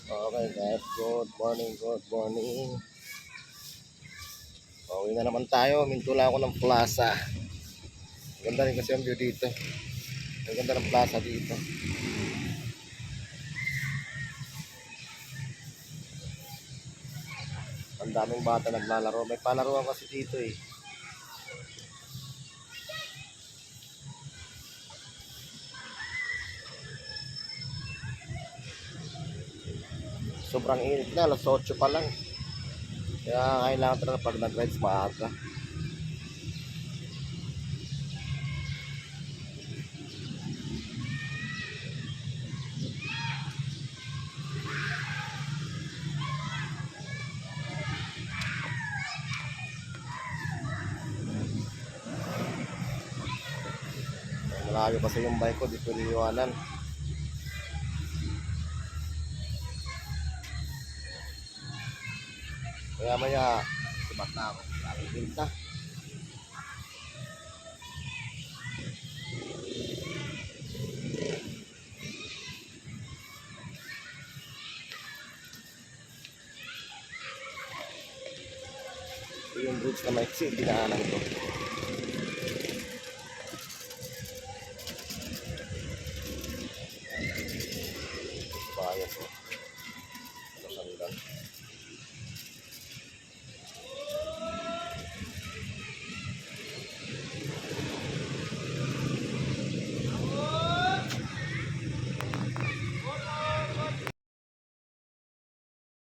Okay guys, good morning, good morning. Pauwi na naman tayo, minto lang ako ng plaza. Ganda rin kasi ang view dito. Ang ganda ng plaza dito. Ang daming bata naglalaro. May palaruan kasi dito eh. Sobrang init na, alas 8 pa lang. Kaya kailangan talaga pag nag-rides maaga. Malayo kasi yung bike ko, dito iniwanan. Kaya maya, sibat na ako. Daming pinta. Ito yung bridge na maiksi, dinaanan ko.